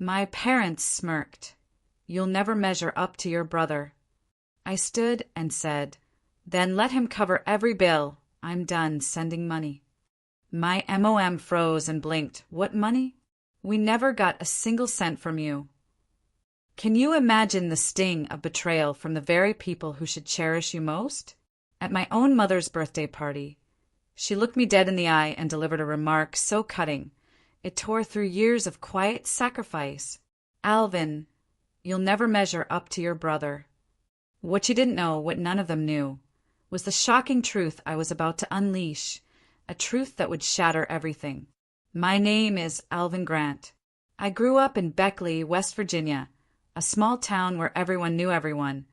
My parents smirked. "You'll never measure up to your brother." I stood and said, "Then let him cover every bill. I'm done sending money." My MOM froze and blinked. "What money?" "We never got a single cent from you." Can you imagine the sting of betrayal from the very people who should cherish you most? At my own mother's birthday party, she looked me dead in the eye and delivered a remark so cutting, it tore through years of quiet sacrifice. "Alvin, you'll never measure up to your brother." What she didn't know, what none of them knew, was the shocking truth I was about to unleash, a truth that would shatter everything. My name is Alvin Grant. I grew up in Beckley, West Virginia, a small town where everyone knew everyone,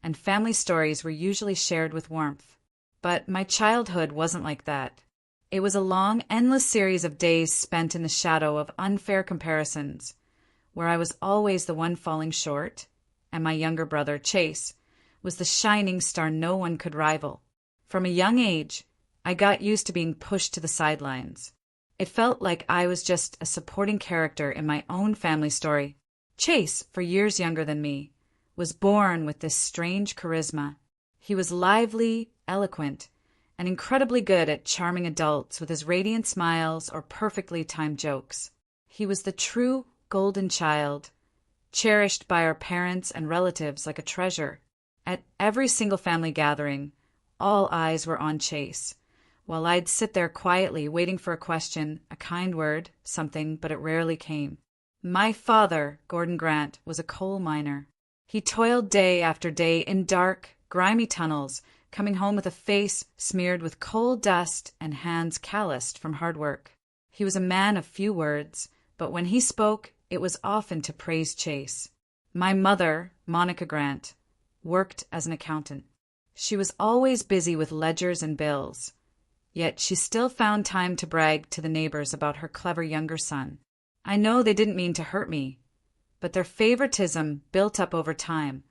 and family stories were usually shared with warmth. But my childhood wasn't like that. It was a long, endless series of days spent in the shadow of unfair comparisons, where I was always the one falling short, and my younger brother, Chase, was the shining star no one could rival. From a young age, I got used to being pushed to the sidelines. It felt like I was just a supporting character in my own family story. Chase, for years younger than me, was born with this strange charisma. He was lively, eloquent, and incredibly good at charming adults with his radiant smiles or perfectly timed jokes. He was the true golden child, cherished by our parents and relatives like a treasure. At every single family gathering, all eyes were on Chase, while I'd sit there quietly waiting for a question, a kind word, something, but it rarely came. My father, Gordon Grant, was a coal miner. He toiled day after day in dark, grimy tunnels, coming home with a face smeared with coal dust and hands calloused from hard work. He was a man of few words, but when he spoke, it was often to praise Chase. My mother, Monica Grant, worked as an accountant. She was always busy with ledgers and bills, yet she still found time to brag to the neighbors about her clever younger son. I know they didn't mean to hurt me, but their favoritism built up over time,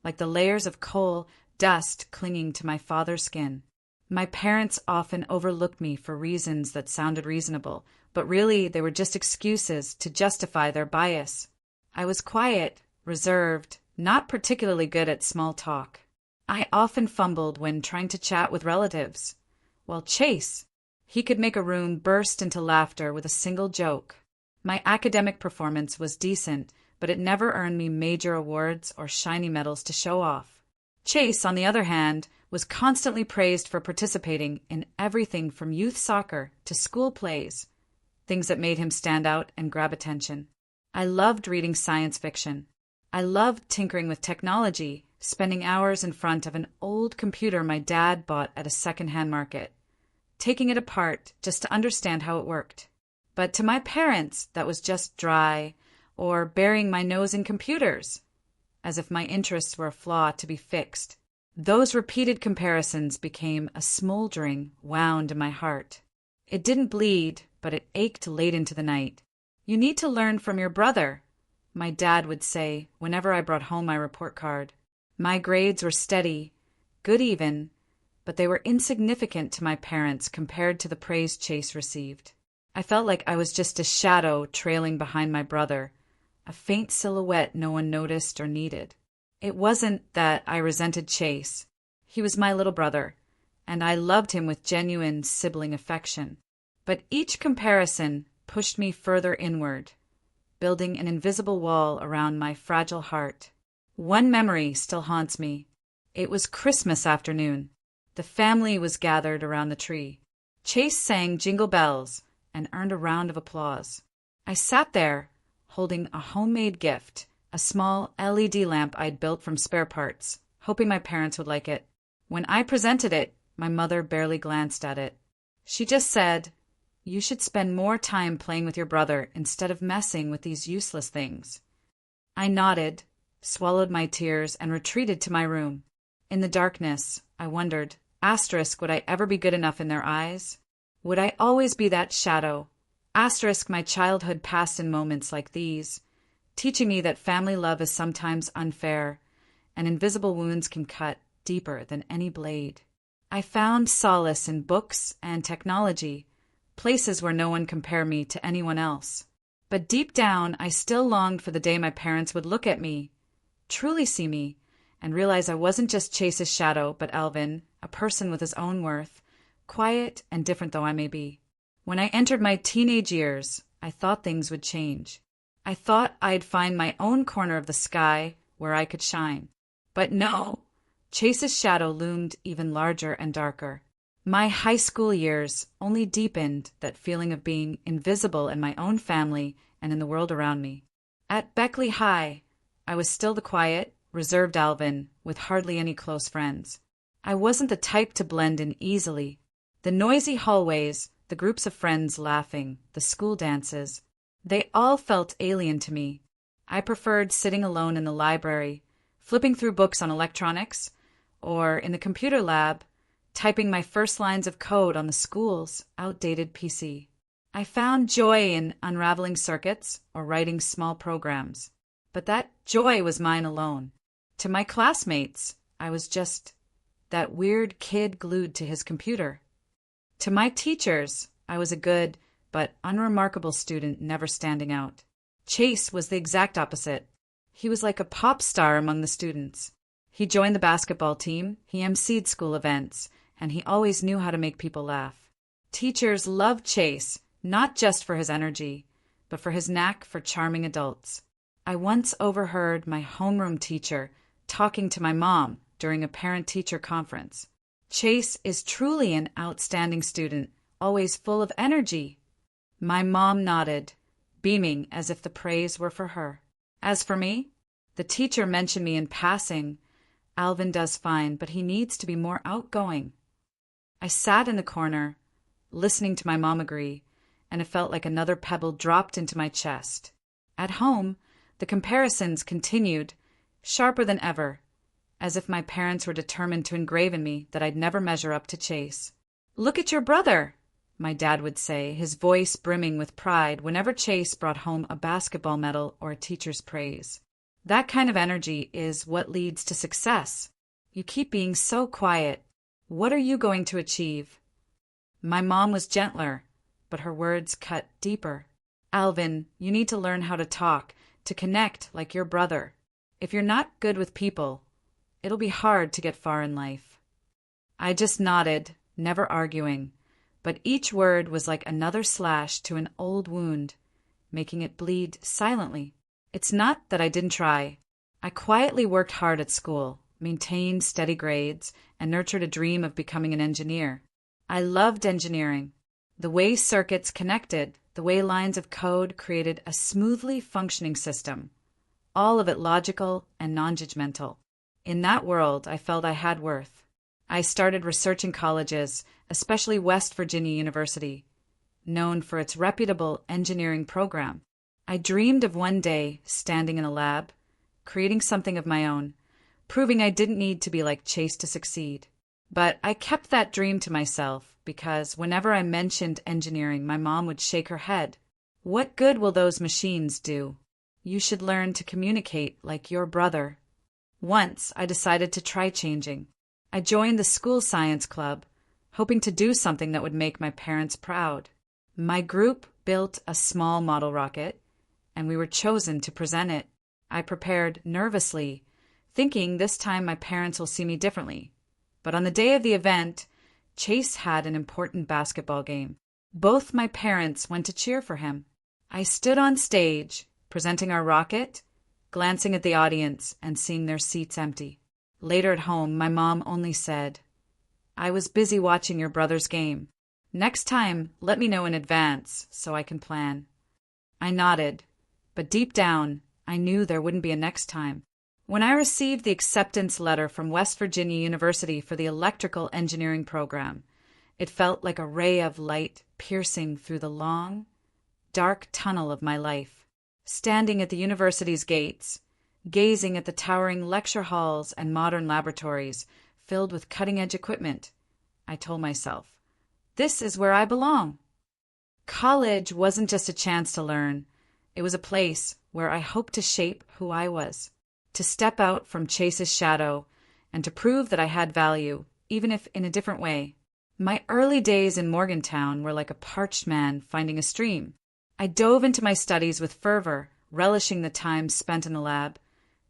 like the layers of coal dust clinging to my father's skin. My parents often overlooked me for reasons that sounded reasonable, but really they were just excuses to justify their bias. I was quiet, reserved, not particularly good at small talk. I often fumbled when trying to chat with relatives, while Chase, he could make a room burst into laughter with a single joke. My academic performance was decent, but it never earned me major awards or shiny medals to show off. Chase, on the other hand, was constantly praised for participating in everything from youth soccer to school plays, things that made him stand out and grab attention. I loved reading science fiction. I loved tinkering with technology, spending hours in front of an old computer my dad bought at a second-hand market, taking it apart just to understand how it worked. But to my parents, that was just dry, or burying my nose in computers, as if my interests were a flaw to be fixed. Those repeated comparisons became a smoldering wound in my heart. It didn't bleed, but it ached late into the night. "You need to learn from your brother," my dad would say whenever I brought home my report card. My grades were steady, good even, but they were insignificant to my parents compared to the praise Chase received. I felt like I was just a shadow trailing behind my brother, a faint silhouette no one noticed or needed. It wasn't that I resented Chase. He was my little brother, and I loved him with genuine sibling affection. But each comparison pushed me further inward, building an invisible wall around my fragile heart. One memory still haunts me. It was Christmas afternoon. The family was gathered around the tree. Chase sang Jingle Bells and earned a round of applause. I sat there, holding a homemade gift, a small LED lamp I'd built from spare parts, hoping my parents would like it. When I presented it, my mother barely glanced at it. She just said, "You should spend more time playing with your brother instead of messing with these useless things." I nodded, swallowed my tears, and retreated to my room. In the darkness, I wondered, would I ever be good enough in their eyes? Would I always be that shadow? My childhood passed in moments like these, teaching me that family love is sometimes unfair, and invisible wounds can cut deeper than any blade. I found solace in books and technology, places where no one compared me to anyone else. But deep down, I still longed for the day my parents would look at me, truly see me, and realize I wasn't just Chase's shadow, but Alvin, a person with his own worth, quiet and different though I may be. When I entered my teenage years, I thought things would change. I thought I'd find my own corner of the sky where I could shine. But no, Chase's shadow loomed even larger and darker. My high school years only deepened that feeling of being invisible in my own family and in the world around me. At Beckley High, I was still the quiet, reserved Alvin with hardly any close friends. I wasn't the type to blend in easily. The noisy hallways, the groups of friends laughing, the school dances, they all felt alien to me. I preferred sitting alone in the library, flipping through books on electronics, or in the computer lab, typing my first lines of code on the school's outdated PC. I found joy in unraveling circuits or writing small programs, but that joy was mine alone. To my classmates, I was just that weird kid glued to his computer. To my teachers, I was a good but unremarkable student never standing out. Chase was the exact opposite. He was like a pop star among the students. He joined the basketball team, he emceed school events, and he always knew how to make people laugh. Teachers loved Chase, not just for his energy, but for his knack for charming adults. I once overheard my homeroom teacher talking to my mom during a parent-teacher conference. Chase is truly an outstanding student, always full of energy. My mom nodded, beaming as if the praise were for her. As for me, the teacher mentioned me in passing. Alvin does fine, but he needs to be more outgoing. I sat in the corner, listening to my mom agree, and it felt like another pebble dropped into my chest. At home, the comparisons continued, sharper than ever, as if my parents were determined to engrave in me that I'd never measure up to Chase. "Look at your brother," my dad would say, his voice brimming with pride whenever Chase brought home a basketball medal or a teacher's praise. That kind of energy is what leads to success. You keep being so quiet. What are you going to achieve? My mom was gentler, but her words cut deeper. "Alvin, you need to learn how to talk, to connect like your brother. If you're not good with people, it'll be hard to get far in life." I just nodded, never arguing, but each word was like another slash to an old wound, making it bleed silently. It's not that I didn't try. I quietly worked hard at school, maintained steady grades, and nurtured a dream of becoming an engineer. I loved engineering. The way circuits connected, the way lines of code created a smoothly functioning system, all of it logical and non-judgmental. In that world, I felt I had worth. I started researching colleges, especially West Virginia University, known for its reputable engineering program. I dreamed of one day standing in a lab, creating something of my own, proving I didn't need to be like Chase to succeed. But I kept that dream to myself because whenever I mentioned engineering, my mom would shake her head. "What good will those machines do? You should learn to communicate like your brother." Once I decided to try changing. I joined the school science club, hoping to do something that would make my parents proud. My group built a small model rocket, and we were chosen to present it. I prepared nervously, thinking this time my parents will see me differently. But on the day of the event, Chase had an important basketball game. Both my parents went to cheer for him. I stood on stage, presenting our rocket, glancing at the audience and seeing their seats empty. Later at home, my mom only said, "I was busy watching your brother's game. Next time, let me know in advance so I can plan." I nodded, but deep down, I knew there wouldn't be a next time. When I received the acceptance letter from West Virginia University for the electrical engineering program, it felt like a ray of light piercing through the long, dark tunnel of my life. Standing at the university's gates, gazing at the towering lecture halls and modern laboratories filled with cutting-edge equipment, I told myself, this is where I belong. College wasn't just a chance to learn. It was a place where I hoped to shape who I was, to step out from Chase's shadow, and to prove that I had value, even if in a different way. My early days in Morgantown were like a parched man finding a stream. I dove into my studies with fervor, relishing the time spent in the lab,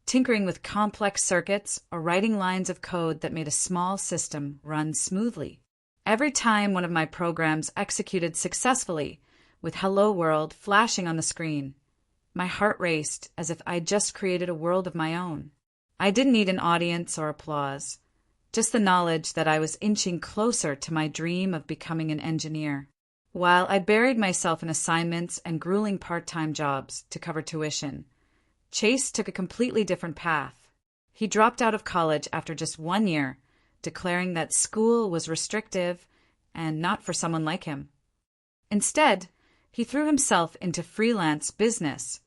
tinkering with complex circuits or writing lines of code that made a small system run smoothly. Every time one of my programs executed successfully, with Hello World flashing on the screen, my heart raced as if I'd just created a world of my own. I didn't need an audience or applause, just the knowledge that I was inching closer to my dream of becoming an engineer. While I buried myself in assignments and grueling part-time jobs to cover tuition, Chase took a completely different path. He dropped out of college after just 1 year, declaring that school was restrictive and not for someone like him. Instead, he threw himself into freelance business,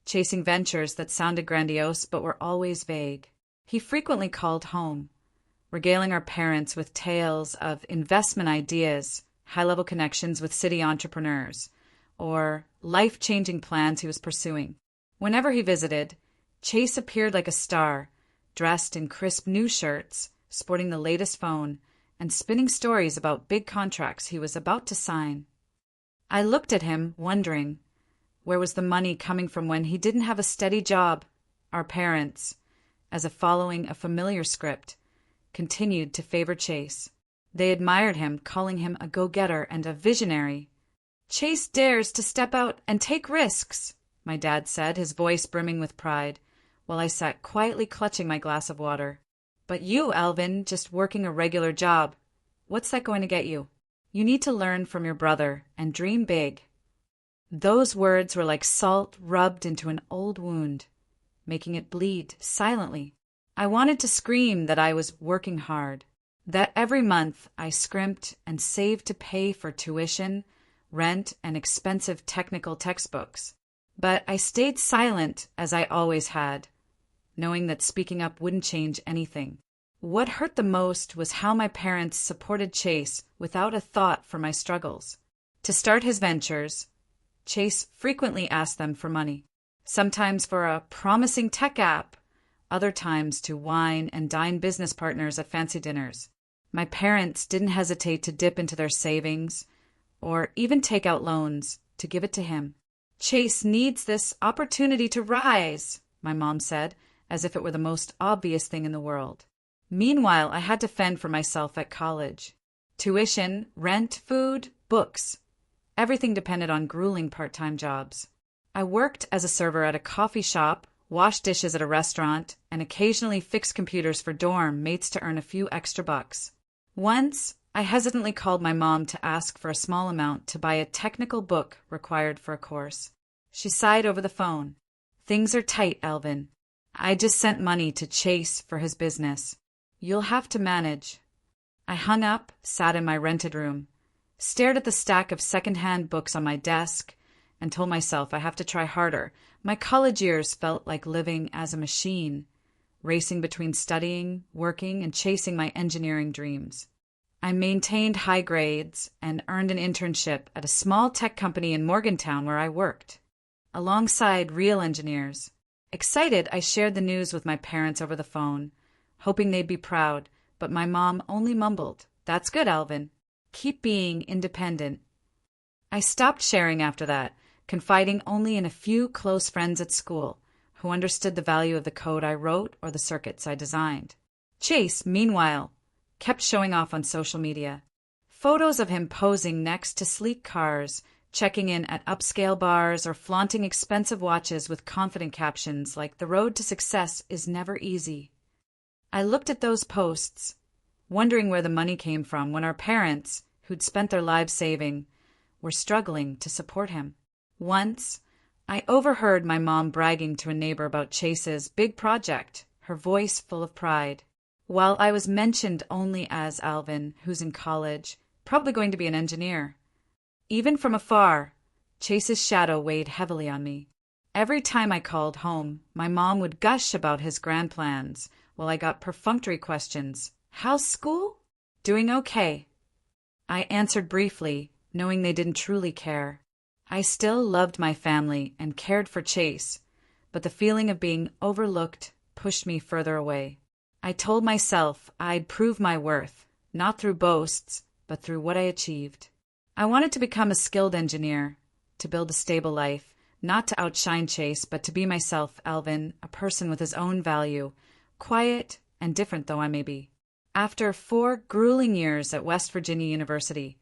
chasing ventures that sounded grandiose but were always vague. He frequently called home, regaling our parents with tales of investment ideas, high-level connections with city entrepreneurs, or life-changing plans he was pursuing. Whenever he visited, Chase appeared like a star, dressed in crisp new shirts, sporting the latest phone, and spinning stories about big contracts he was about to sign. I looked at him, wondering, where was the money coming from when he didn't have a steady job? Our parents, as if following a familiar script, continued to favor Chase. They admired him, calling him a go-getter and a visionary. "Chase dares to step out and take risks," my dad said, his voice brimming with pride, while I sat quietly clutching my glass of water. "But you, Alvin, just working a regular job, what's that going to get you? You need to learn from your brother and dream big." Those words were like salt rubbed into an old wound, making it bleed silently. I wanted to scream that I was working hard, that every month I scrimped and saved to pay for tuition, rent, and expensive technical textbooks. But I stayed silent, as I always had, knowing that speaking up wouldn't change anything. What hurt the most was how my parents supported Chase without a thought for my struggles. To start his ventures, Chase frequently asked them for money, sometimes for a promising tech app, other times to wine and dine business partners at fancy dinners. My parents didn't hesitate to dip into their savings or even take out loans to give it to him. "Chase needs this opportunity to rise," my mom said, as if it were the most obvious thing in the world. Meanwhile, I had to fend for myself at college. Tuition, rent, food, books. Everything depended on grueling part-time jobs. I worked as a server at a coffee shop, washed dishes at a restaurant, and occasionally fixed computers for dorm mates to earn a few extra bucks. Once, I hesitantly called my mom to ask for a small amount to buy a technical book required for a course. She sighed over the phone. "Things are tight, Alvin. I just sent money to Chase for his business. You'll have to manage." I hung up, sat in my rented room, stared at the stack of second-hand books on my desk, and told myself I have to try harder. My college years felt like living as a machine, racing between studying, working, and chasing my engineering dreams. I maintained high grades and earned an internship at a small tech company in Morgantown where I worked, alongside real engineers. Excited, I shared the news with my parents over the phone, hoping they'd be proud, but my mom only mumbled, "That's good, Alvin. Keep being independent." I stopped sharing after that, confiding only in a few close friends at school who understood the value of the code I wrote or the circuits I designed. Chase, meanwhile, kept showing off on social media. Photos of him posing next to sleek cars, checking in at upscale bars, or flaunting expensive watches with confident captions like "The road to success is never easy." I looked at those posts, wondering where the money came from when our parents, who'd spent their lives saving, were struggling to support him. Once, I overheard my mom bragging to a neighbor about Chase's big project, her voice full of pride, while I was mentioned only as Alvin, who's in college, probably going to be an engineer. Even from afar, Chase's shadow weighed heavily on me. Every time I called home, my mom would gush about his grand plans, while I got perfunctory questions. "How's school?" "Doing okay." I answered briefly, knowing they didn't truly care. I still loved my family and cared for Chase, but the feeling of being overlooked pushed me further away. I told myself I'd prove my worth, not through boasts, but through what I achieved. I wanted to become a skilled engineer, to build a stable life, not to outshine Chase, but to be myself, Alvin, a person with his own value, quiet and different though I may be. After 4 grueling years at West Virginia University,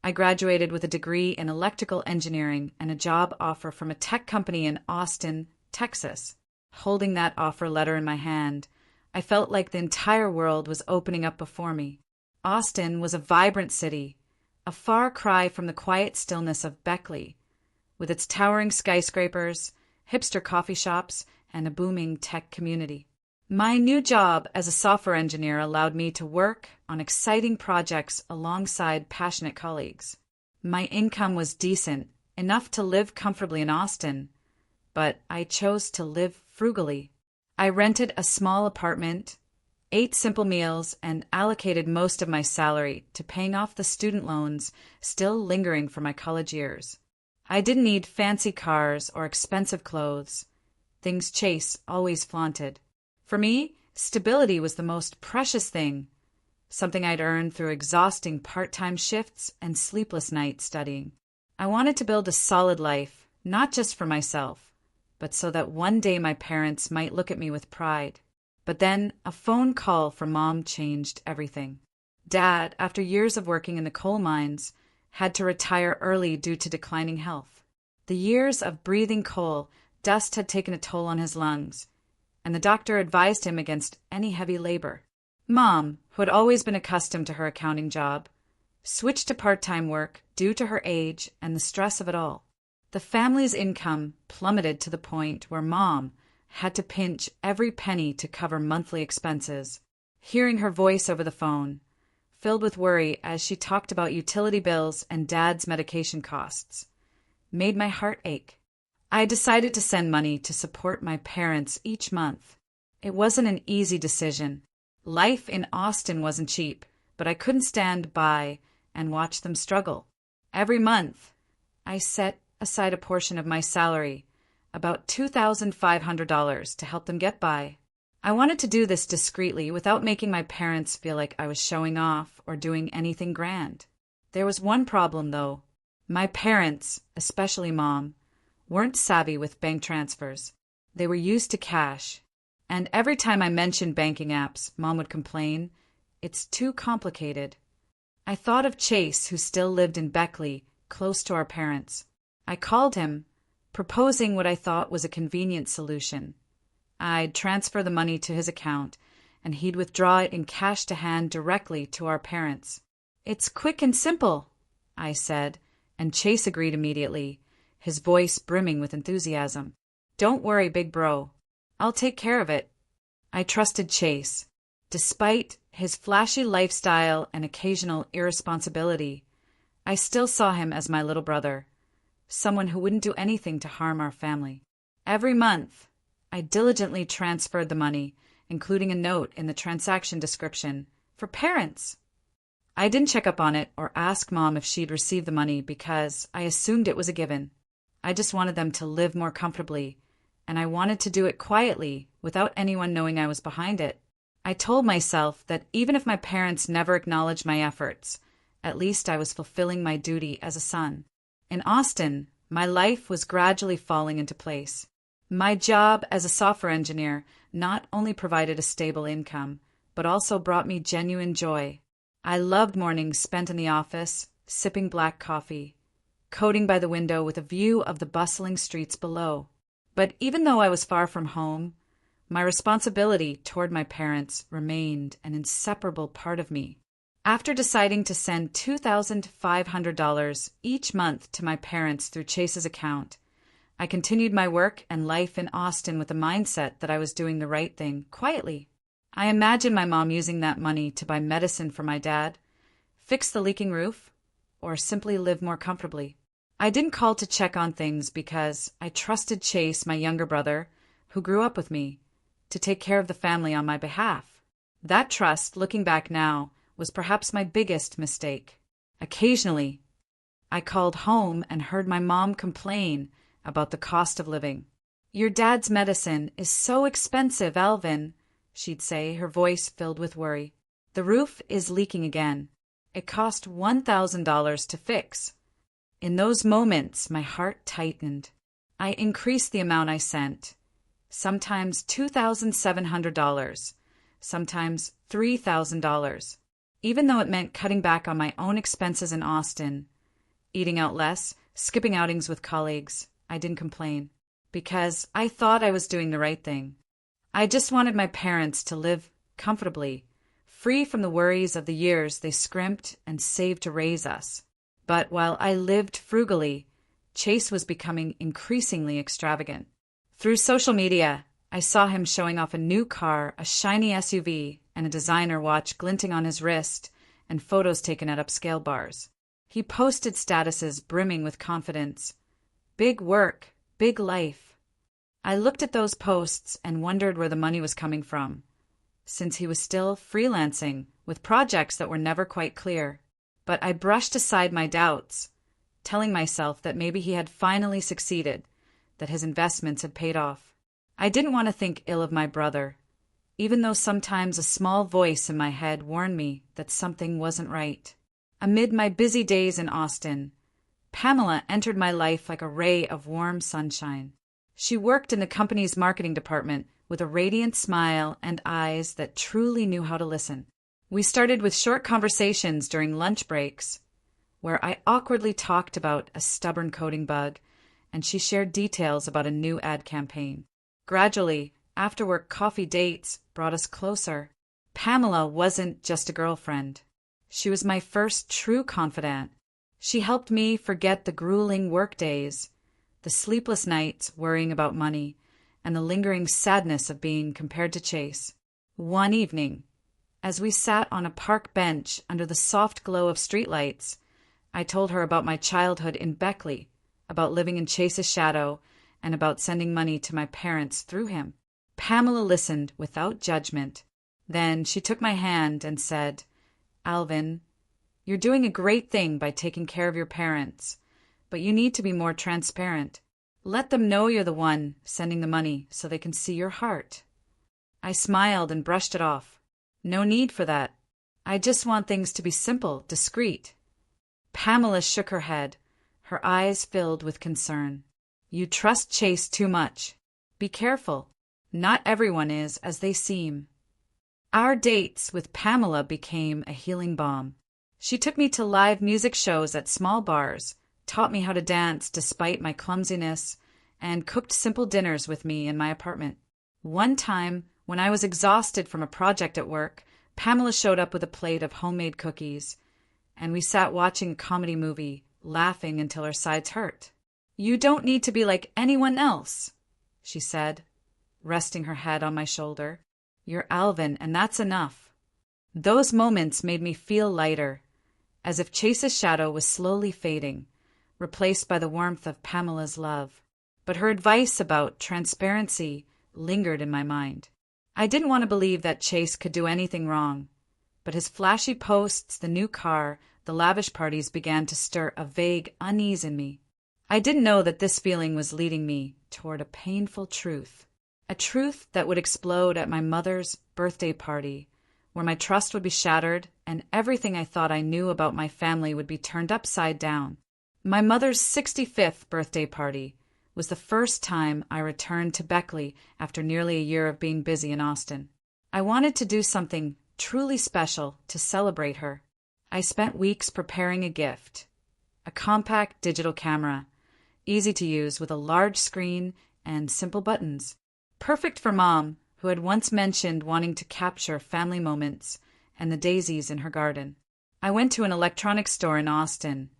I graduated with a degree in electrical engineering and a job offer from a tech company in Austin, Texas. Holding that offer letter in my hand, I felt like the entire world was opening up before me. Austin was a vibrant city, a far cry from the quiet stillness of Beckley, with its towering skyscrapers, hipster coffee shops, and a booming tech community. My new job as a software engineer allowed me to work on exciting projects alongside passionate colleagues. My income was decent, enough to live comfortably in Austin, but I chose to live frugally. I rented a small apartment, ate simple meals, and allocated most of my salary to paying off the student loans still lingering from my college years. I didn't need fancy cars or expensive clothes, things Chase always flaunted. For me, stability was the most precious thing, something I'd earned through exhausting part-time shifts and sleepless nights studying. I wanted to build a solid life, not just for myself, but so that one day my parents might look at me with pride. But then a phone call from Mom changed everything. Dad, after years of working in the coal mines, had to retire early due to declining health. The years of breathing coal dust had taken a toll on his lungs, and the doctor advised him against any heavy labor. Mom, who had always been accustomed to her accounting job, switched to part-time work due to her age and the stress of it all. The family's income plummeted to the point where Mom had to pinch every penny to cover monthly expenses. Hearing her voice over the phone, filled with worry as she talked about utility bills and Dad's medication costs, made my heart ache. I decided to send money to support my parents each month. It wasn't an easy decision. Life in Austin wasn't cheap, but I couldn't stand by and watch them struggle. Every month, I set aside a portion of my salary, about $2,500, to help them get by. I wanted to do this discreetly without making my parents feel like I was showing off or doing anything grand. There was one problem, though. My parents, especially Mom, weren't savvy with bank transfers. They were used to cash, and every time I mentioned banking apps, Mom would complain, "It's too complicated." I thought of Chase, who still lived in Beckley, close to our parents. I called him, proposing what I thought was a convenient solution. I'd transfer the money to his account, and he'd withdraw it in cash to hand directly to our parents. "It's quick and simple," I said, and Chase agreed immediately, his voice brimming with enthusiasm. "Don't worry, big bro. I'll take care of it." I trusted Chase. Despite his flashy lifestyle and occasional irresponsibility, I still saw him as my little brother, someone who wouldn't do anything to harm our family. Every month, I diligently transferred the money, including a note in the transaction description, for parents. I didn't check up on it or ask Mom if she'd received the money because I assumed it was a given. I just wanted them to live more comfortably, and I wanted to do it quietly without anyone knowing I was behind it. I told myself that even if my parents never acknowledged my efforts, at least I was fulfilling my duty as a son. In Austin, my life was gradually falling into place. My job as a software engineer not only provided a stable income, but also brought me genuine joy. I loved mornings spent in the office, sipping black coffee, coding by the window with a view of the bustling streets below. But even though I was far from home, my responsibility toward my parents remained an inseparable part of me. After deciding to send $2,500 each month to my parents through Chase's account, I continued my work and life in Austin with the mindset that I was doing the right thing quietly. I imagined my mom using that money to buy medicine for my dad, fix the leaking roof, or simply live more comfortably. I didn't call to check on things because I trusted Chase, my younger brother, who grew up with me, to take care of the family on my behalf. That trust, looking back now, was perhaps my biggest mistake. Occasionally, I called home and heard my mom complain about the cost of living. "Your dad's medicine is so expensive, Alvin," she'd say, her voice filled with worry. "The roof is leaking again. It cost $1,000 to fix. In those moments, my heart tightened. I increased the amount I sent, sometimes $2,700, sometimes $3,000, even though it meant cutting back on my own expenses in Austin, eating out less, skipping outings with colleagues. I didn't complain, because I thought I was doing the right thing. I just wanted my parents to live comfortably, free from the worries of the years they scrimped and saved to raise us. But while I lived frugally, Chase was becoming increasingly extravagant. Through social media, I saw him showing off a new car, a shiny SUV, and a designer watch glinting on his wrist, and photos taken at upscale bars. He posted statuses brimming with confidence. Big work, big life. I looked at those posts and wondered where the money was coming from, since he was still freelancing with projects that were never quite clear. But I brushed aside my doubts, telling myself that maybe he had finally succeeded, that his investments had paid off. I didn't want to think ill of my brother, even though sometimes a small voice in my head warned me that something wasn't right. Amid my busy days in Austin, Pamela entered my life like a ray of warm sunshine. She worked in the company's marketing department with a radiant smile and eyes that truly knew how to listen. We started with short conversations during lunch breaks, where I awkwardly talked about a stubborn coding bug, and she shared details about a new ad campaign. Gradually, after-work coffee dates brought us closer. Pamela wasn't just a girlfriend. She was my first true confidant. She helped me forget the grueling work days, the sleepless nights worrying about money, and the lingering sadness of being compared to Chase. One evening, as we sat on a park bench under the soft glow of streetlights, I told her about my childhood in Beckley, about living in Chase's shadow, and about sending money to my parents through him. Pamela listened without judgment. Then she took my hand and said, "Alvin, you're doing a great thing by taking care of your parents, but you need to be more transparent. Let them know you're the one sending the money so they can see your heart." I smiled and brushed it off. No need for that. I just want things to be simple, discreet. Pamela shook her head, her eyes filled with concern. "You trust Chase too much. Be careful. Not everyone is as they seem." Our dates with Pamela became a healing balm. She took me to live music shows at small bars, taught me how to dance despite my clumsiness, and cooked simple dinners with me in my apartment. One time, when I was exhausted from a project at work, Pamela showed up with a plate of homemade cookies, and we sat watching a comedy movie, laughing until our sides hurt. "You don't need to be like anyone else," she said, resting her head on my shoulder. "You're Alvin, and that's enough." Those moments made me feel lighter, as if Chase's shadow was slowly fading, replaced by the warmth of Pamela's love. But her advice about transparency lingered in my mind. I didn't want to believe that Chase could do anything wrong, but his flashy posts, the new car, the lavish parties began to stir a vague unease in me. I didn't know that this feeling was leading me toward a painful truth, a truth that would explode at my mother's birthday party, where my trust would be shattered and everything I thought I knew about my family would be turned upside down. My mother's 65th birthday party was the first time I returned to Beckley after nearly a year of being busy in Austin. I wanted to do something truly special to celebrate her. I spent weeks preparing a gift, a compact digital camera, easy to use with a large screen and simple buttons. Perfect for Mom, who had once mentioned wanting to capture family moments and the daisies in her garden. I went to an electronics store in Austin,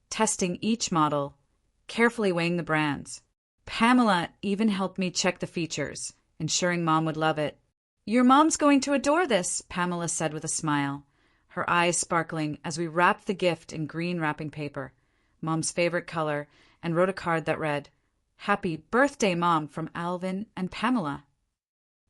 testing each model, carefully weighing the brands. Pamela even helped me check the features, ensuring Mom would love it. "Your mom's going to adore this," Pamela said with a smile, her eyes sparkling as we wrapped the gift in green wrapping paper, Mom's favorite color, and wrote a card that read, "Happy birthday, Mom, from Alvin and Pamela."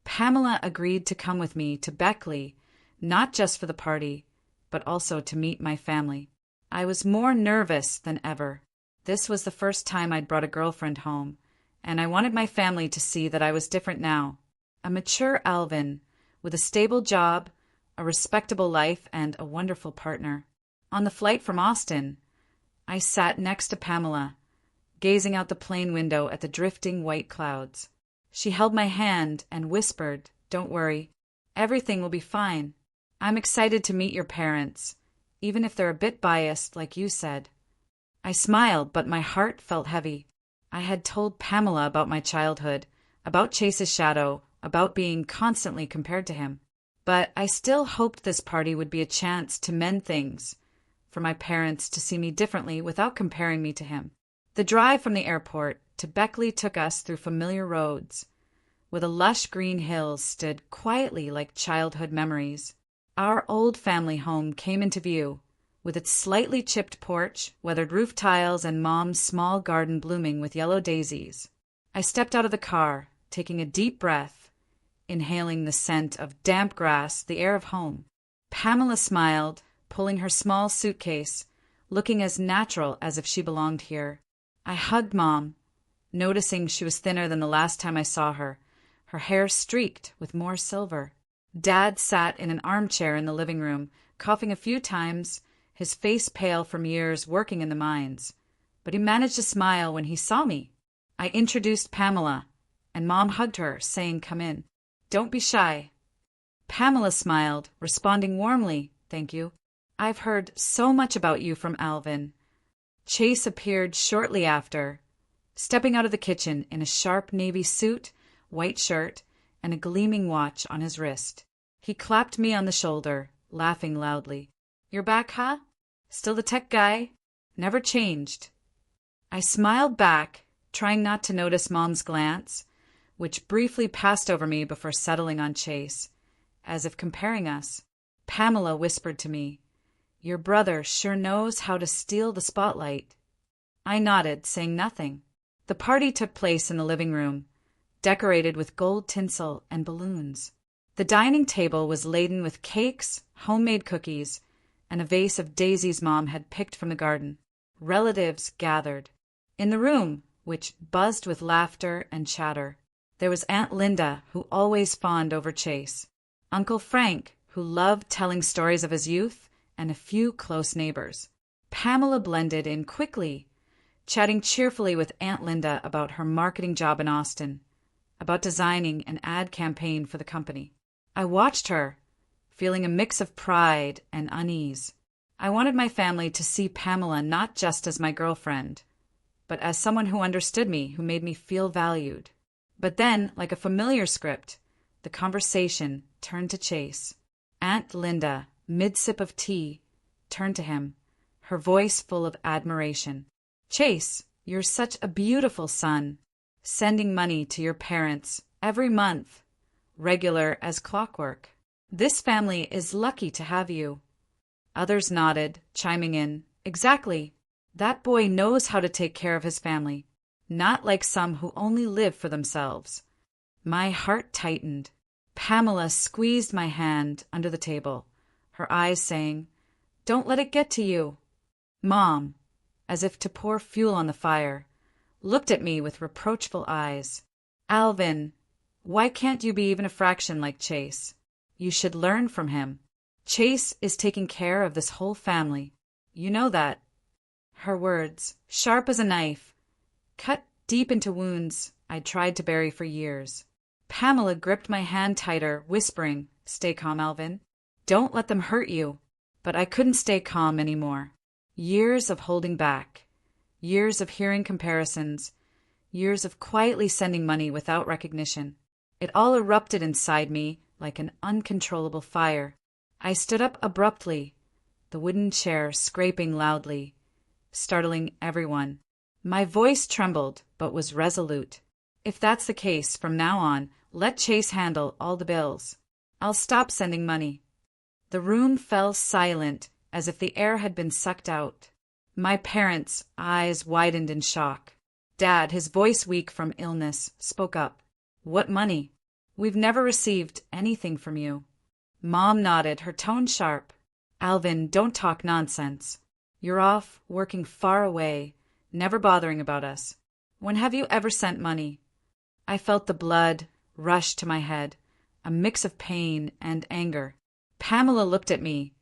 Pamela agreed to come with me to Beckley, not just for the party, but also to meet my family. I was more nervous than ever. This was the first time I'd brought a girlfriend home, and I wanted my family to see that I was different now. A mature Alvin, with a stable job, a respectable life, and a wonderful partner. On the flight from Austin, I sat next to Pamela, gazing out the plane window at the drifting white clouds. She held my hand and whispered, "Don't worry. Everything will be fine. I'm excited to meet your parents, even if they're a bit biased, like you said." I smiled, but my heart felt heavy. I had told Pamela about my childhood, about Chase's shadow, about being constantly compared to him. But I still hoped this party would be a chance to mend things, for my parents to see me differently without comparing me to him. The drive from the airport to Beckley took us through familiar roads, where the lush green hills stood quietly like childhood memories. Our old family home came into view, with its slightly chipped porch, weathered roof tiles, and Mom's small garden blooming with yellow daisies. I stepped out of the car, taking a deep breath, inhaling the scent of damp grass, the air of home. Pamela smiled, pulling her small suitcase, looking as natural as if she belonged here. I hugged Mom, noticing she was thinner than the last time I saw her, her hair streaked with more silver. Dad sat in an armchair in the living room, coughing a few times, his face pale from years working in the mines. But he managed to smile when he saw me. I introduced Pamela, and Mom hugged her, saying, "Come in. Don't be shy." Pamela smiled, responding warmly, "Thank you. I've heard so much about you from Alvin." Chase appeared shortly after, stepping out of the kitchen in a sharp navy suit, white shirt, and a gleaming watch on his wrist. He clapped me on the shoulder, laughing loudly. "You're back, huh? Still the tech guy? Never changed." I smiled back, trying not to notice Mom's glance, which briefly passed over me before settling on Chase, as if comparing us. Pamela whispered to me, "Your brother sure knows how to steal the spotlight." I nodded, saying nothing. The party took place in the living room, decorated with gold tinsel and balloons. The dining table was laden with cakes, homemade cookies, and a vase of daisies Mom had picked from the garden. Relatives gathered. In the room, which buzzed with laughter and chatter, there was Aunt Linda, who always fawned over Chase, Uncle Frank, who loved telling stories of his youth, and a few close neighbors. Pamela blended in quickly, chatting cheerfully with Aunt Linda about her marketing job in Austin, about designing an ad campaign for the company. I watched her, feeling a mix of pride and unease. I wanted my family to see Pamela not just as my girlfriend, but as someone who understood me, who made me feel valued. But then, like a familiar script, the conversation turned to Chase. Aunt Linda, mid-sip of tea, turned to him, her voice full of admiration. "Chase, you're such a beautiful son, sending money to your parents every month, regular as clockwork. This family is lucky to have you." Others nodded, chiming in, "Exactly. That boy knows how to take care of his family, not like some who only live for themselves." My heart tightened. Pamela squeezed my hand under the table, her eyes saying, "Don't let it get to you." Mom, as if to pour fuel on the fire, looked at me with reproachful eyes. "Alvin, why can't you be even a fraction like Chase? You should learn from him. Chase is taking care of this whole family. You know that." Her words, sharp as a knife, cut deep into wounds I'd tried to bury for years. Pamela gripped my hand tighter, whispering, "Stay calm, Alvin. Don't let them hurt you." But I couldn't stay calm anymore. Years of holding back, years of hearing comparisons, years of quietly sending money without recognition. It all erupted inside me like an uncontrollable fire. I stood up abruptly, the wooden chair scraping loudly, startling everyone. My voice trembled, but was resolute. "If that's the case, from now on, let Chase handle all the bills. I'll stop sending money." The room fell silent, as if the air had been sucked out. My parents' eyes widened in shock. Dad, his voice weak from illness, spoke up. "What money? We've never received anything from you." Mom nodded, her tone sharp. "Alvin, don't talk nonsense. You're off, working far away, never bothering about us. When have you ever sent money?" I felt the blood rush to my head, a mix of pain and anger. Pamela looked at me,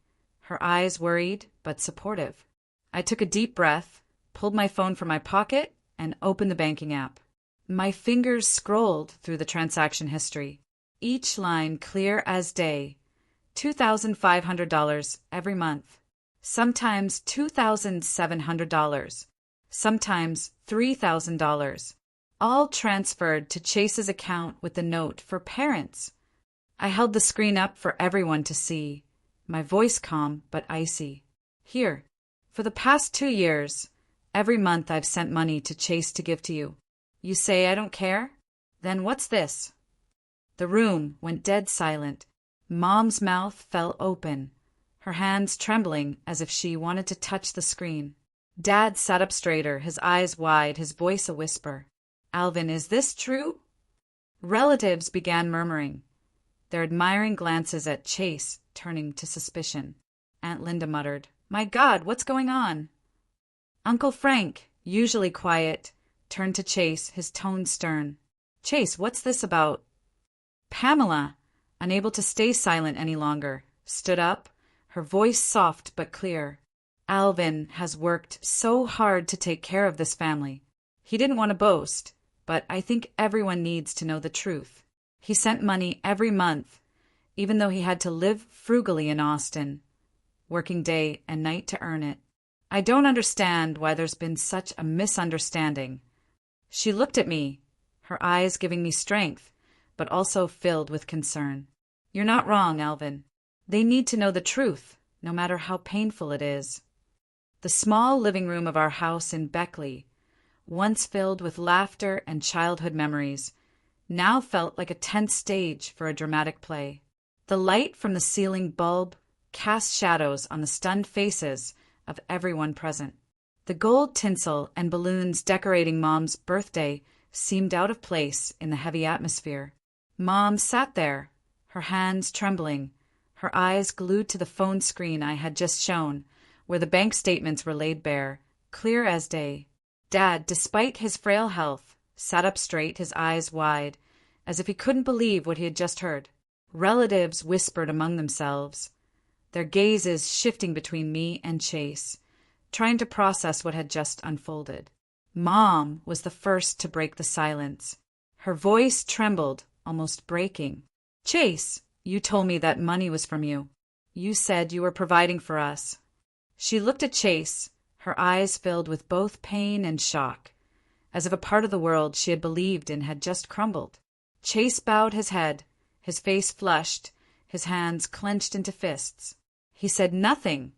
her eyes worried but supportive. I took a deep breath, pulled my phone from my pocket, and opened the banking app. My fingers scrolled through the transaction history, each line clear as day. $2,500 every month. Sometimes $2,700. Sometimes $3,000. All transferred to Chase's account with the note for parents. I held the screen up for everyone to see, my voice calm but icy. Here, for the past 2 years, every month I've sent money to Chase to give to you. You say I don't care? Then what's this? The room went dead silent. Mom's mouth fell open, her hands trembling as if she wanted to touch the screen. Dad sat up straighter, his eyes wide, his voice a whisper. Alvin, is this true? Relatives began murmuring, their admiring glances at Chase turning to suspicion. Aunt Linda muttered, My God, what's going on? Uncle Frank, usually quiet, turned to Chase, his tone stern. Chase, what's this about? Pamela, unable to stay silent any longer, stood up, her voice soft but clear. Alvin has worked so hard to take care of this family. He didn't want to boast, but I think everyone needs to know the truth. He sent money every month, even though he had to live frugally in Austin, working day and night to earn it. I don't understand why there's been such a misunderstanding. She looked at me, her eyes giving me strength, but also filled with concern. You're not wrong, Alvin. They need to know the truth, no matter how painful it is. The small living room of our house in Beckley, once filled with laughter and childhood memories, now felt like a tense stage for a dramatic play. The light from the ceiling bulb cast shadows on the stunned faces of everyone present. The gold tinsel and balloons decorating Mom's birthday seemed out of place in the heavy atmosphere. Mom sat there, her hands trembling, her eyes glued to the phone screen I had just shown, where the bank statements were laid bare, clear as day. Dad, despite his frail health, sat up straight, his eyes wide, as if he couldn't believe what he had just heard. Relatives whispered among themselves, their gazes shifting between me and Chase, trying to process what had just unfolded. Mom was the first to break the silence. Her voice trembled, almost breaking. Chase, you told me that money was from you. You said you were providing for us. She looked at Chase, her eyes filled with both pain and shock, as if a part of the world she had believed in had just crumbled. Chase bowed his head, his face flushed, his hands clenched into fists. He said nothing,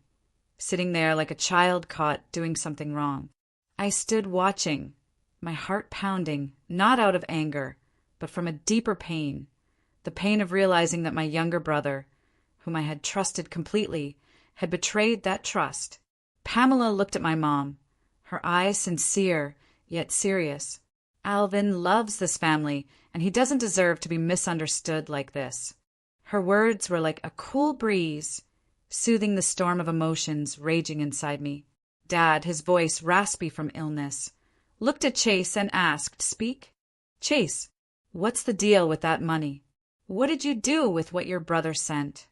sitting there like a child caught doing something wrong. I stood watching, my heart pounding, not out of anger, but from a deeper pain, the pain of realizing that my younger brother, whom I had trusted completely, had betrayed that trust. Pamela looked at my mom, her eyes sincere yet serious. Alvin loves this family, and he doesn't deserve to be misunderstood like this. Her words were like a cool breeze, soothing the storm of emotions raging inside me. Dad, his voice raspy from illness, looked at Chase and asked, Speak? Chase, what's the deal with that money? What did you do with what your brother sent?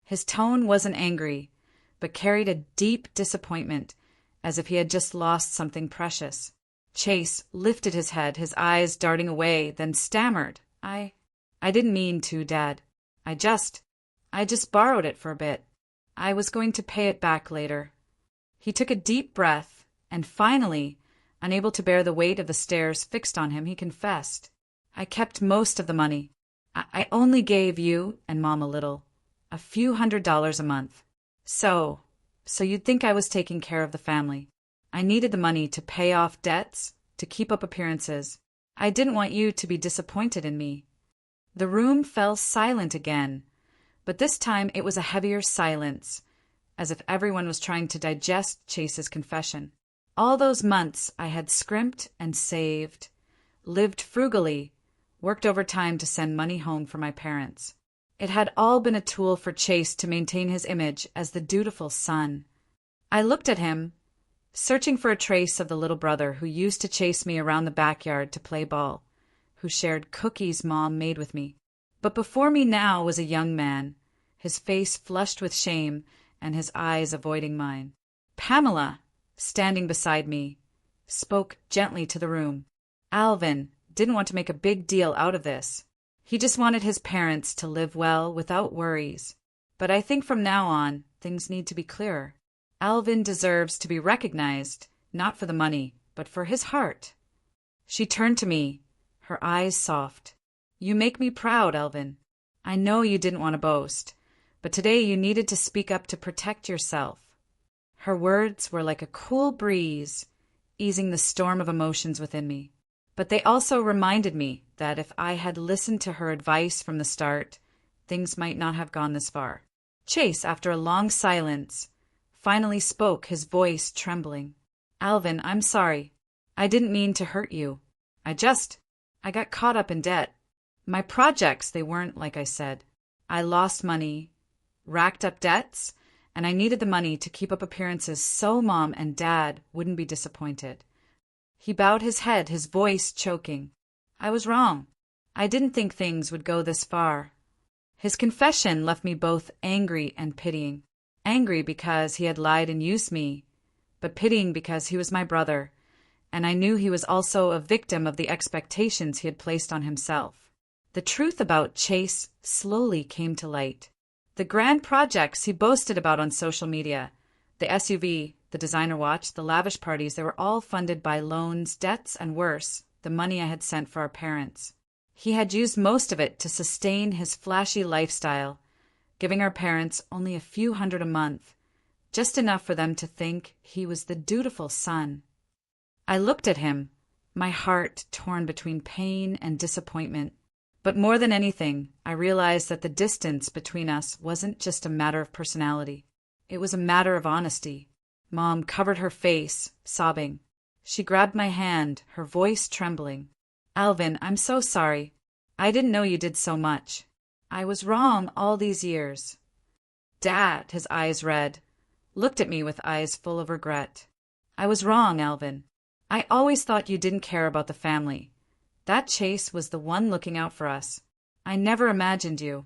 His tone wasn't angry, but carried a deep disappointment, as if he had just lost something precious. Chase lifted his head, his eyes darting away, then stammered. I didn't mean to, Dad. I just borrowed it for a bit. I was going to pay it back later. He took a deep breath, and finally, unable to bear the weight of the stares fixed on him, he confessed. I kept most of the money. I only gave you and Mom a little, a few $100s a month. So you'd think I was taking care of the family. I needed the money to pay off debts, to keep up appearances. I didn't want you to be disappointed in me. The room fell silent again, but this time it was a heavier silence, as if everyone was trying to digest Chase's confession. All those months I had scrimped and saved, lived frugally, worked overtime to send money home for my parents. It had all been a tool for Chase to maintain his image as the dutiful son. I looked at him, searching for a trace of the little brother who used to chase me around the backyard to play ball, who shared cookies Mom made with me. But before me now was a young man, his face flushed with shame and his eyes avoiding mine. Pamela, standing beside me, spoke gently to the room. Alvin didn't want to make a big deal out of this. He just wanted his parents to live well without worries. But I think from now on, things need to be clearer. Alvin deserves to be recognized, not for the money, but for his heart. She turned to me, her eyes soft. You make me proud, Alvin. I know you didn't want to boast, but today you needed to speak up to protect yourself. Her words were like a cool breeze, easing the storm of emotions within me. But they also reminded me that if I had listened to her advice from the start, things might not have gone this far. Chase, after a long silence, finally spoke, his voice trembling. Alvin, I'm sorry. I didn't mean to hurt you. I got caught up in debt. My projects, they weren't like I said. I lost money, racked up debts, and I needed the money to keep up appearances so Mom and Dad wouldn't be disappointed. He bowed his head, his voice choking. I was wrong. I didn't think things would go this far. His confession left me both angry and pitying. Angry because he had lied and used me, but pitying because he was my brother, and I knew he was also a victim of the expectations he had placed on himself. The truth about Chase slowly came to light. The grand projects he boasted about on social media, the SUV, the designer watch, the lavish parties, they were all funded by loans, debts, and worse, the money I had sent for our parents. He had used most of it to sustain his flashy lifestyle, giving our parents only a few hundred a month, just enough for them to think he was the dutiful son. I looked at him, my heart torn between pain and disappointment. But more than anything, I realized that the distance between us wasn't just a matter of personality. It was a matter of honesty. Mom covered her face, sobbing. She grabbed my hand, her voice trembling. Alvin, I'm so sorry. I didn't know you did so much. I was wrong all these years. Dad, his eyes red, looked at me with eyes full of regret. I was wrong, Alvin. I always thought you didn't care about the family. That Chase was the one looking out for us. I never imagined you.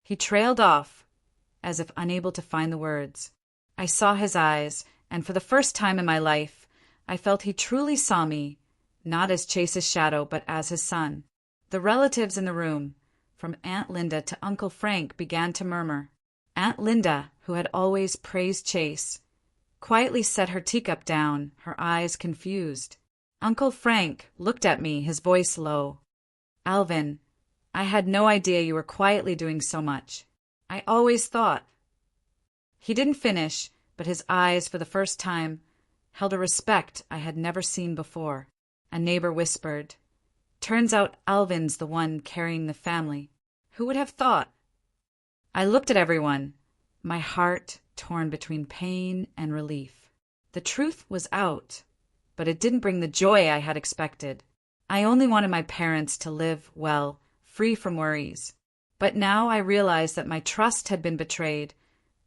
He trailed off, as if unable to find the words. I saw his eyes, and for the first time in my life, I felt he truly saw me, not as Chase's shadow, but as his son. The relatives in the room, from Aunt Linda to Uncle Frank, began to murmur. Aunt Linda, who had always praised Chase, quietly set her teacup down, her eyes confused. Uncle Frank looked at me, his voice low. Alvin, I had no idea you were quietly doing so much. I always thought. He didn't finish, but his eyes, for the first time, held a respect I had never seen before. A neighbor whispered, Turns out Alvin's the one carrying the family. Who would have thought? I looked at everyone, my heart torn between pain and relief. The truth was out, but it didn't bring the joy I had expected. I only wanted my parents to live well, free from worries. But now I realized that my trust had been betrayed,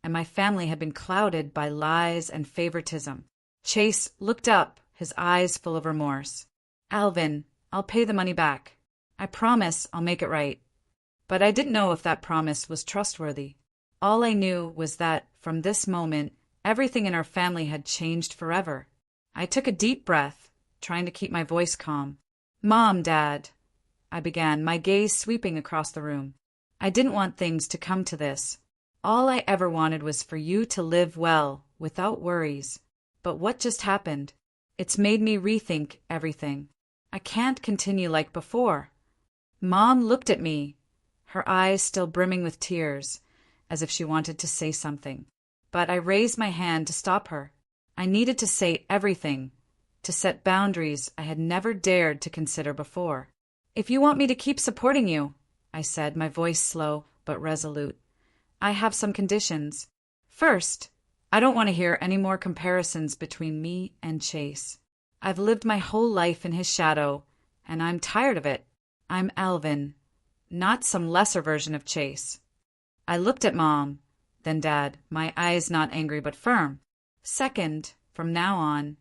and my family had been clouded by lies and favoritism. Chase looked up, his eyes full of remorse. Alvin, I'll pay the money back. I promise I'll make it right. But I didn't know if that promise was trustworthy. All I knew was that, from this moment, everything in our family had changed forever. I took a deep breath, trying to keep my voice calm. Mom, Dad, I began, my gaze sweeping across the room. I didn't want things to come to this. All I ever wanted was for you to live well, without worries. But what just happened? It's made me rethink everything. I can't continue like before. Mom looked at me, her eyes still brimming with tears, as if she wanted to say something. But I raised my hand to stop her. I needed to say everything, to set boundaries I had never dared to consider before. If you want me to keep supporting you, I said, my voice slow but resolute, I have some conditions. First, I don't want to hear any more comparisons between me and Chase. I've lived my whole life in his shadow, and I'm tired of it. I'm Alvin, not some lesser version of Chase. I looked at Mom, then Dad, my eyes not angry but firm. Second, from now on,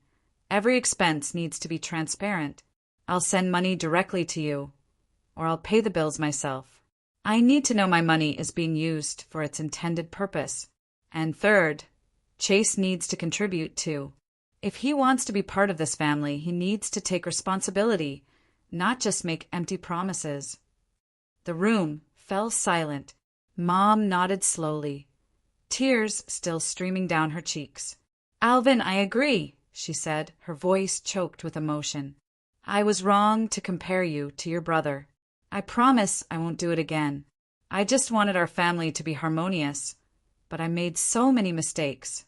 every expense needs to be transparent. I'll send money directly to you, or I'll pay the bills myself. I need to know my money is being used for its intended purpose. And third, Chase needs to contribute too. If he wants to be part of this family, he needs to take responsibility, not just make empty promises. The room fell silent. Mom nodded slowly, tears still streaming down her cheeks. "Alvin, I agree," she said, her voice choked with emotion. "I was wrong to compare you to your brother. I promise I won't do it again. I just wanted our family to be harmonious, but I made so many mistakes."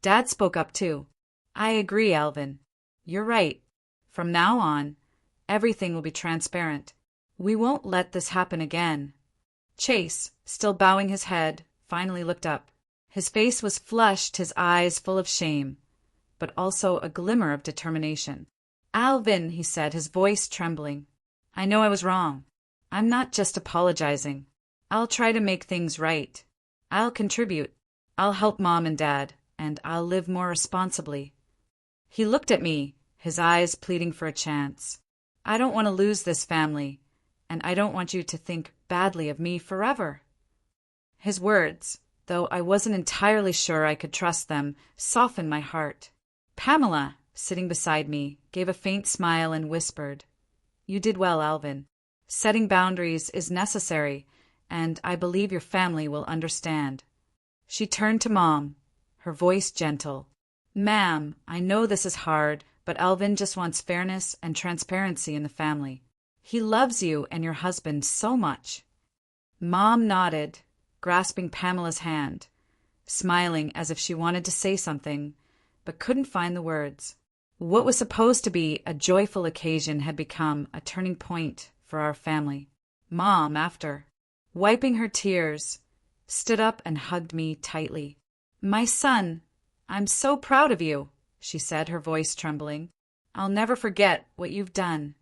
Dad spoke up too. "I agree, Alvin. You're right. From now on, everything will be transparent. We won't let this happen again." Chase, still bowing his head, finally looked up. His face was flushed, his eyes full of shame, but also a glimmer of determination. "Alvin," he said, his voice trembling, "I know I was wrong. I'm not just apologizing. I'll try to make things right. I'll contribute. I'll help Mom and Dad, and I'll live more responsibly." He looked at me, his eyes pleading for a chance. "I don't want to lose this family, and I don't want you to think badly of me forever." His words, though I wasn't entirely sure I could trust them, softened my heart. Pamela, sitting beside me, gave a faint smile and whispered, "You did well, Alvin. Setting boundaries is necessary, and I believe your family will understand." She turned to Mom, her voice gentle. "Ma'am, I know this is hard, but Alvin just wants fairness and transparency in the family. He loves you and your husband so much." Mom nodded, grasping Pamela's hand, smiling as if she wanted to say something, but couldn't find the words. What was supposed to be a joyful occasion had become a turning point for our family. Mom, after wiping her tears, stood up and hugged me tightly. "My son, I'm so proud of you," she said, her voice trembling. "I'll never forget what you've done."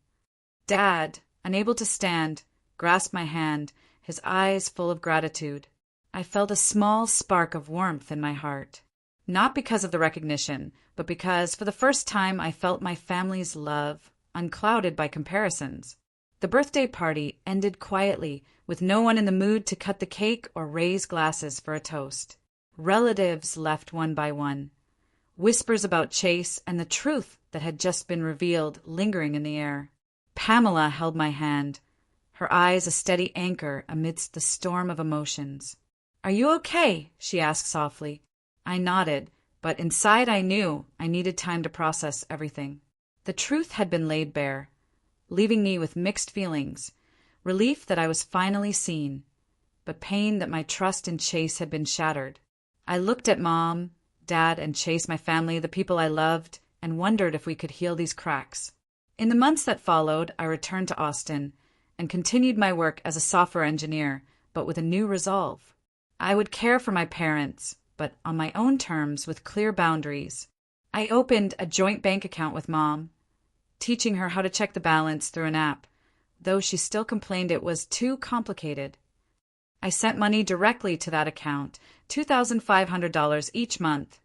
Dad, unable to stand, grasped my hand, his eyes full of gratitude. I felt a small spark of warmth in my heart, not because of the recognition, but because for the first time I felt my family's love, unclouded by comparisons. The birthday party ended quietly, with no one in the mood to cut the cake or raise glasses for a toast. Relatives left one by one, whispers about Chase and the truth that had just been revealed lingering in the air. Pamela held my hand, her eyes a steady anchor amidst the storm of emotions. "Are you okay?" she asked softly. I nodded, but inside I knew I needed time to process everything. The truth had been laid bare, leaving me with mixed feelings, relief that I was finally seen, but pain that my trust in Chase had been shattered. I looked at Mom, Dad, and Chase, my family, the people I loved, and wondered if we could heal these cracks. In the months that followed, I returned to Austin and continued my work as a software engineer, but with a new resolve. I would care for my parents, but on my own terms with clear boundaries. I opened a joint bank account with Mom, teaching her how to check the balance through an app, though she still complained it was too complicated. I sent money directly to that account, $2,500 each month,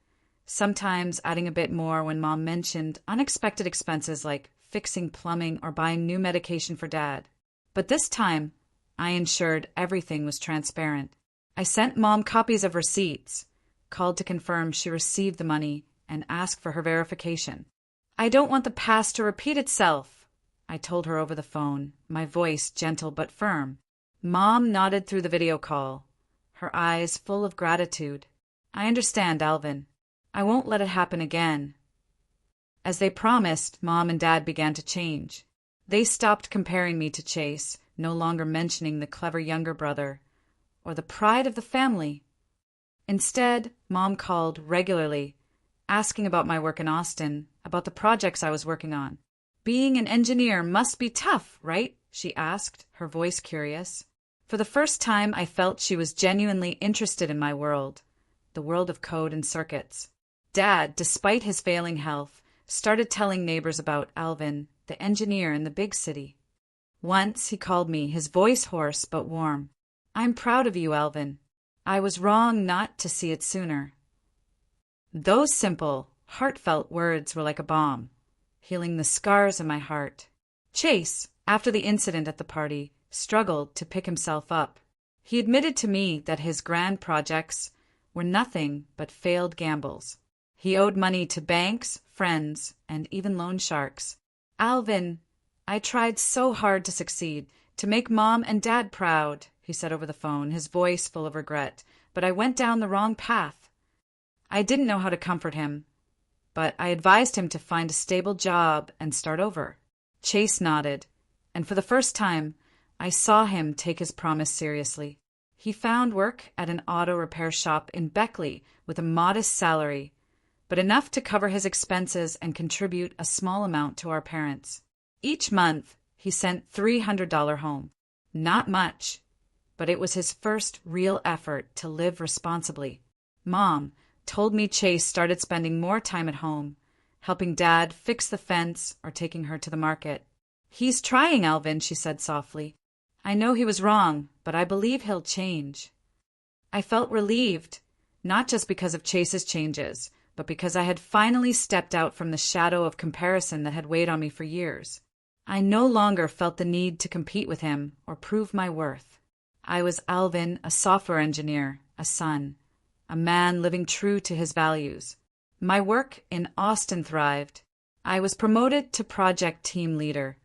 sometimes adding a bit more when Mom mentioned unexpected expenses like fixing plumbing or buying new medication for Dad. But this time, I ensured everything was transparent. I sent Mom copies of receipts, called to confirm she received the money, and asked for her verification. "I don't want the past to repeat itself," I told her over the phone, my voice gentle but firm. Mom nodded through the video call, her eyes full of gratitude. "I understand, Alvin. I won't let it happen again." As they promised, Mom and Dad began to change. They stopped comparing me to Chase, no longer mentioning the clever younger brother or the pride of the family. Instead, Mom called regularly, asking about my work in Austin, about the projects I was working on. "Being an engineer must be tough, right?" she asked, her voice curious. For the first time, I felt she was genuinely interested in my world, the world of code and circuits. Dad, despite his failing health, started telling neighbors about Alvin, the engineer in the big city. Once he called me, his voice hoarse but warm. "I'm proud of you, Alvin. I was wrong not to see it sooner." Those simple, heartfelt words were like a balm, healing the scars in my heart. Chase, after the incident at the party, struggled to pick himself up. He admitted to me that his grand projects were nothing but failed gambles. He owed money to banks, friends, and even loan sharks. "Alvin, I tried so hard to succeed, to make Mom and Dad proud," he said over the phone, his voice full of regret, "but I went down the wrong path." I didn't know how to comfort him, but I advised him to find a stable job and start over. Chase nodded, and for the first time, I saw him take his promise seriously. He found work at an auto repair shop in Beckley with a modest salary, but enough to cover his expenses and contribute a small amount to our parents. Each month, he sent $300 home. Not much, but it was his first real effort to live responsibly. Mom told me Chase started spending more time at home, helping Dad fix the fence or taking her to the market. "He's trying, Alvin," she said softly. "I know he was wrong, but I believe he'll change." I felt relieved, not just because of Chase's changes, but because I had finally stepped out from the shadow of comparison that had weighed on me for years. I no longer felt the need to compete with him or prove my worth. I was Alvin, a software engineer, a son, a man living true to his values. My work in Austin thrived. I was promoted to project team leader,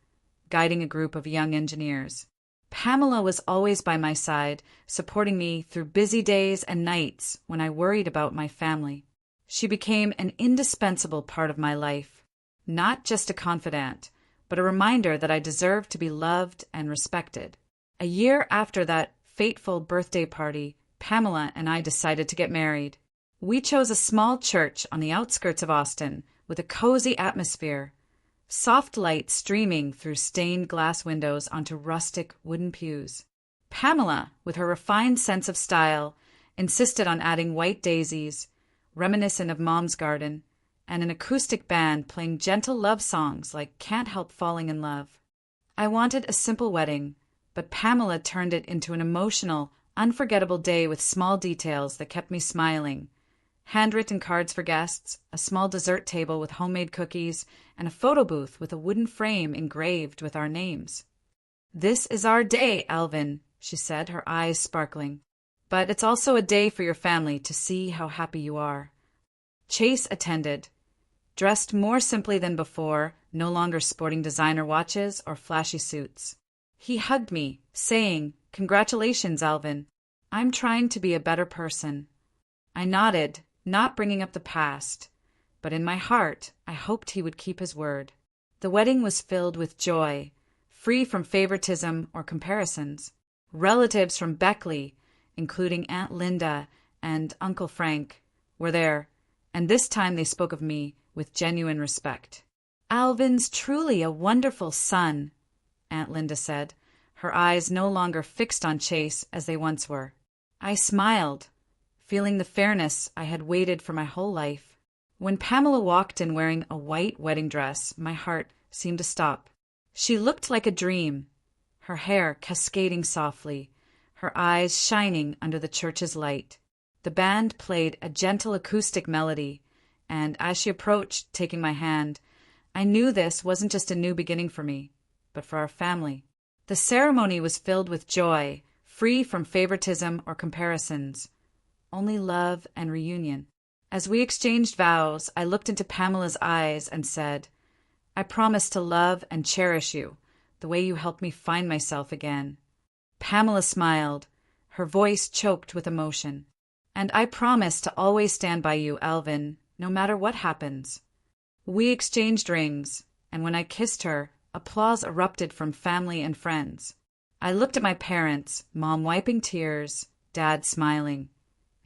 guiding a group of young engineers. Pamela was always by my side, supporting me through busy days and nights when I worried about my family. She became an indispensable part of my life, not just a confidant, but a reminder that I deserved to be loved and respected. A year after that fateful birthday party, Pamela and I decided to get married. We chose a small church on the outskirts of Austin with a cozy atmosphere, soft light streaming through stained glass windows onto rustic wooden pews. Pamela, with her refined sense of style, insisted on adding white daisies, reminiscent of Mom's garden, and an acoustic band playing gentle love songs like "Can't Help Falling in Love." I wanted a simple wedding, but Pamela turned it into an emotional, unforgettable day with small details that kept me smiling. Handwritten cards for guests, a small dessert table with homemade cookies, and a photo booth with a wooden frame engraved with our names. "This is our day, Alvin," she said, her eyes sparkling. "But it's also a day for your family to see how happy you are." Chase attended, dressed more simply than before, no longer sporting designer watches or flashy suits. He hugged me, saying, "Congratulations, Alvin. I'm trying to be a better person." I nodded, not bringing up the past, but in my heart I hoped he would keep his word. The wedding was filled with joy, free from favoritism or comparisons. Relatives from Beckley, including Aunt Linda and Uncle Frank, were there, and this time they spoke of me with genuine respect. "Alvin's truly a wonderful son," Aunt Linda said, her eyes no longer fixed on Chase as they once were. I smiled, feeling the fairness I had waited for my whole life. When Pamela walked in wearing a white wedding dress, my heart seemed to stop. She looked like a dream, her hair cascading softly, her eyes shining under the church's light. The band played a gentle acoustic melody, and as she approached, taking my hand, I knew this wasn't just a new beginning for me, but for our family. The ceremony was filled with joy, free from favoritism or comparisons, only love and reunion. As we exchanged vows, I looked into Pamela's eyes and said, "I promise to love and cherish you, the way you helped me find myself again." Pamela smiled, her voice choked with emotion. "And I promise to always stand by you, Alvin, no matter what happens." We exchanged rings, and when I kissed her, applause erupted from family and friends. I looked at my parents, Mom wiping tears, Dad smiling,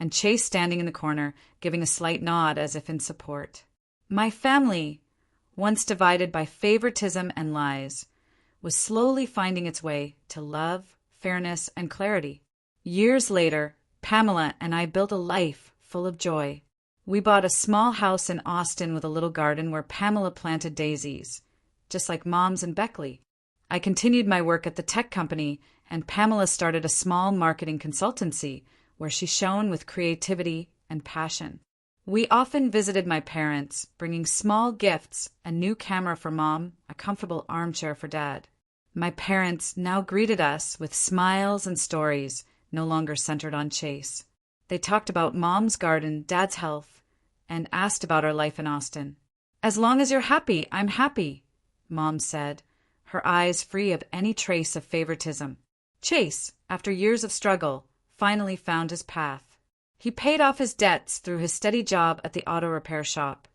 and Chase standing in the corner, giving a slight nod as if in support. My family, once divided by favoritism and lies, was slowly finding its way to love, fairness, and clarity. Years later, Pamela and I built a life full of joy. We bought a small house in Austin with a little garden where Pamela planted daisies, just like Mom's in Beckley. I continued my work at the tech company, and Pamela started a small marketing consultancy where she shone with creativity and passion. We often visited my parents, bringing small gifts, a new camera for Mom, a comfortable armchair for Dad. My parents now greeted us with smiles and stories, no longer centered on Chase. They talked about Mom's garden, Dad's health, and asked about our life in Austin. "As long as you're happy, I'm happy," Mom said, her eyes free of any trace of favoritism. Chase, after years of struggle, finally found his path. He paid off his debts through his steady job at the auto repair shop,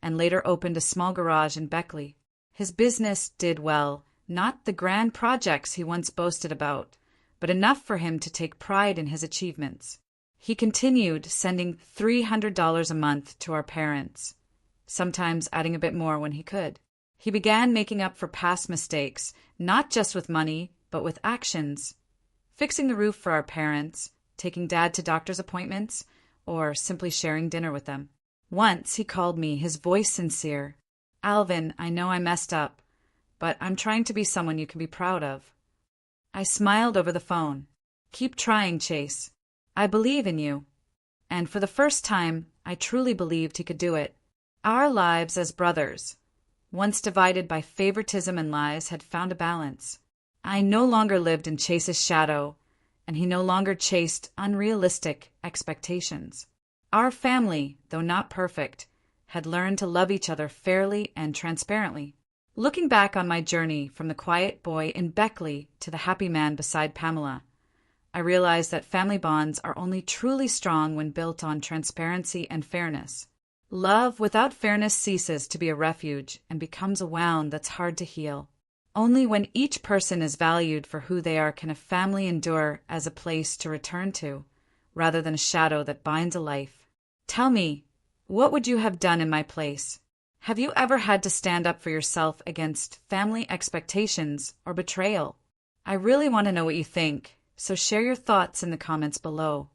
and later opened a small garage in Beckley. His business did well, not the grand projects he once boasted about, but enough for him to take pride in his achievements. He continued sending $300 a month to our parents, sometimes adding a bit more when he could. He began making up for past mistakes, not just with money, but with actions. Fixing the roof for our parents, taking Dad to doctor's appointments, or simply sharing dinner with them. Once he called me, his voice sincere. "Alvin, I know I messed up, but I'm trying to be someone you can be proud of." I smiled over the phone. "Keep trying, Chase. I believe in you." And for the first time, I truly believed he could do it. Our lives as brothers, once divided by favoritism and lies, had found a balance. I no longer lived in Chase's shadow, and he no longer chased unrealistic expectations. Our family, though not perfect, had learned to love each other fairly and transparently. Looking back on my journey from the quiet boy in Beckley to the happy man beside Pamela, I realized that family bonds are only truly strong when built on transparency and fairness. Love without fairness ceases to be a refuge and becomes a wound that's hard to heal. Only when each person is valued for who they are can a family endure as a place to return to, rather than a shadow that binds a life. Tell me, what would you have done in my place? Have you ever had to stand up for yourself against family expectations or betrayal? I really want to know what you think, so share your thoughts in the comments below.